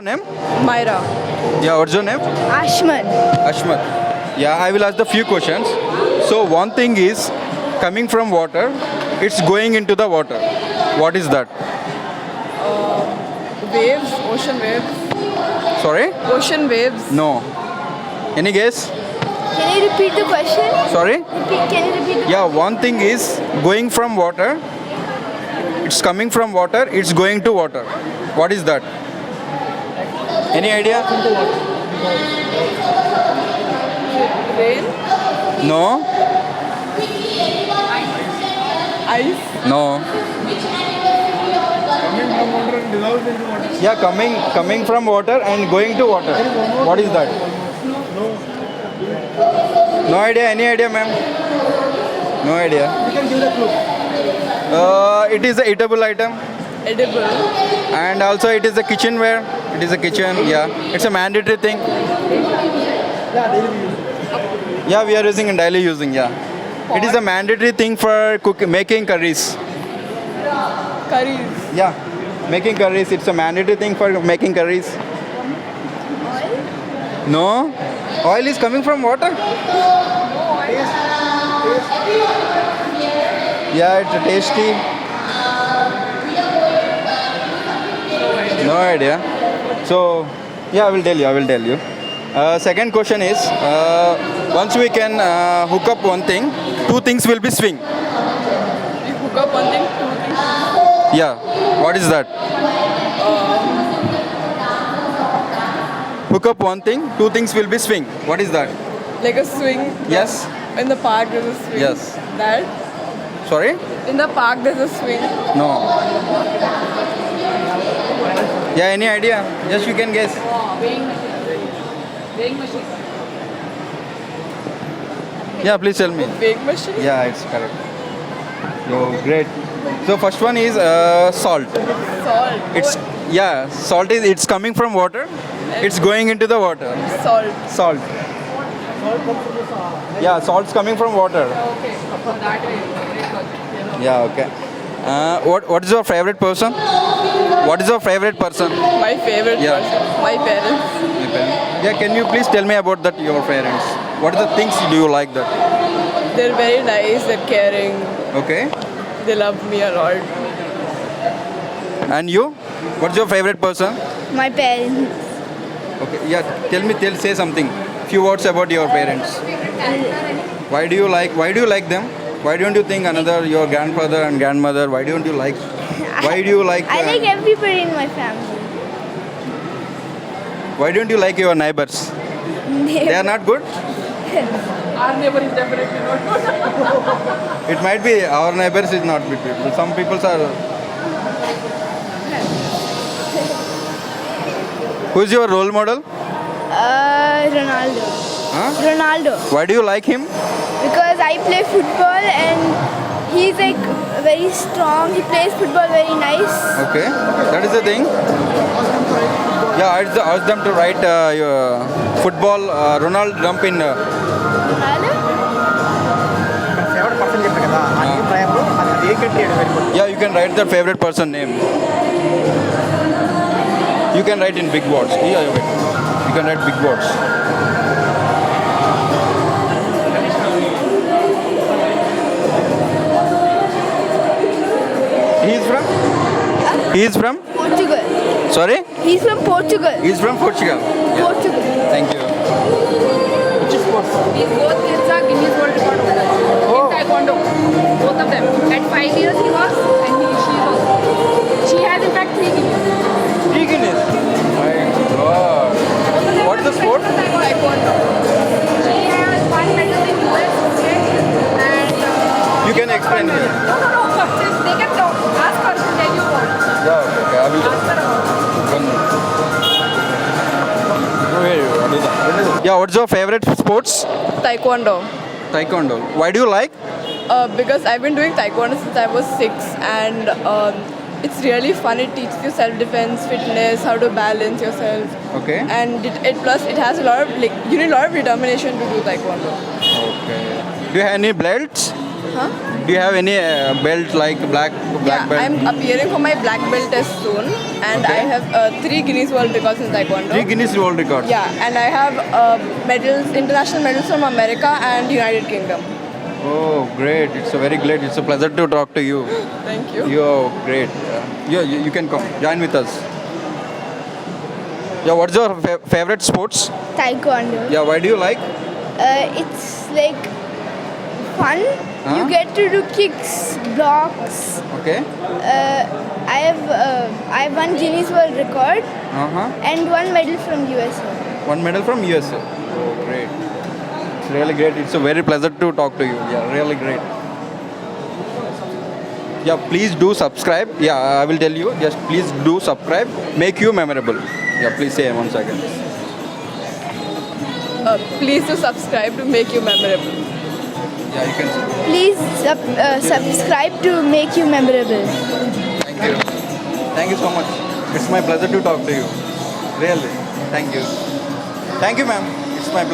Name? Myra. Yeah, what's your name? Ashman. Ashmat. Yeah, I will ask the few questions. So one thing is coming from water, it's going into the water. What is that? Waves, ocean waves. Sorry? Ocean waves. No. Any guess? Can you repeat the question? Sorry? Can you repeat? Yeah, one thing is going from water. It's coming from water, it's going to water. What is that? Any idea? Rain. No? Ice. No. Yeah, coming from water and going to water. What is that? No idea. Any idea, ma'am? No idea. You can give the clue. It is a eatable item, Edible. and also it is a kitchenware. It is a kitchen. Yeah, it's a mandatory thing. Yeah, daily we use. Yeah, we are using and daily using. Yeah, it is a mandatory thing for making curries. Curries. Yeah, making curries. It's a mandatory thing for making curries. No, oil is coming from water. Yeah, it's tasty. No idea. So, yeah, I will tell you. Second question is, once we can hook up one thing, two things will be swing. You hook up one thing, two things. Yeah, what is that? Hook up one thing, two things will be swing. What is that? Like a swing. Yes. In the park there's a swing. Yes. That. Sorry? In the park there's a swing. No. Yeah, any idea? Just you can guess. Weighing machine. Yeah, please tell me. Weighing machine. Yeah, it's correct. Oh, great. So first one is salt. Salt. Salt is it's coming from water. It's going into the water. Salt. Salt. Yeah, salt's coming from water. Okay. So that way. Great logic. Yeah, okay. What is your favorite person? What is your favorite person? My favorite Yeah. person. My parents. Yeah, can you please tell me about that your parents? What are the things do you like that? They're very nice. They're caring. Okay. They love me a lot. And you? What's your favorite person? My parents. Okay. Yeah, say something. Few words about your parents. Why do you like them? Why don't you think your grandfather and grandmother? Why do you like? I like everybody in my family. Why don't you like your neighbors? They are not good. Our neighbor is definitely not good. It might be our neighbors is not good people. Some people are. Who is your role model? Ronaldo. Huh? Ronaldo. Why do you like him? Because I play football and he's like very strong. He plays football very nice. Okay, that is the thing. Yeah, I asked them to write your football Ronald dump in. Ronaldo? Favourite person చెప్పారు కదా ఆ name రాయప్పుడు అది ఏ country అని వెళ్ళిపోతుంది Yeah, you can write the favorite person name. You can write in big words. Yeah, wait. You can write big words. He is from? Portugal. Sorry? He's from Portugal. He is from Portugal. Yeah. Portugal. Thank you. Which sports He's both kids are Guinness World Record holders in Taekwondo. Both of them. At 5 years he was and she was. She has in fact 3 Guinness. Three Guinness. My God. What is the sport? Taekwondo. She has 1 medal in US, okay? And You can explain here. no. Just they can talk. Ask her to tell you what. Yeah, okay. I will. One minute. Go here. What is that? Yeah, what's your favorite sports? Taekwondo. Taekwondo. Why do you like? Because I've been doing taekwondo since I was 6 and it's really fun. It teaches you self-defense, fitness, how to balance yourself. Okay. And plus it has a lot of you need a lot of determination to do taekwondo. Okay. Do you have any belts? Huh? Do you have any belt like black Yeah, belt? I'm appearing for my black belt test soon, and Okay. I have 3 Guinness World Records in Taekwondo. 3 Guinness World Records. Yeah, and I have medals, international medals from America and United Kingdom. Oh, great! It's a very great. It's a pleasure to talk to you. Thank you. You're great. You can come. Join with us. Yeah, what's your favorite sports? Taekwondo. Yeah, why do you like? It's like fun. Huh? You get to do kicks, blocks. Okay. I have one Guinness World Record Uh-huh. and one medal from USA. One medal from USA. Oh, great. It's really great. It's a very pleasure to talk to you. Yeah, really great. Yeah, please do subscribe. Yeah, I will tell you. Just please do subscribe. Make you memorable. Yeah, please say once again. Please do subscribe to make you memorable. Yeah, you can say. Please subscribe to make you memorable. Thank you. Thank you so much. It's my pleasure to talk to you. Really. Thank you. Thank you, ma'am. It's my pleasure.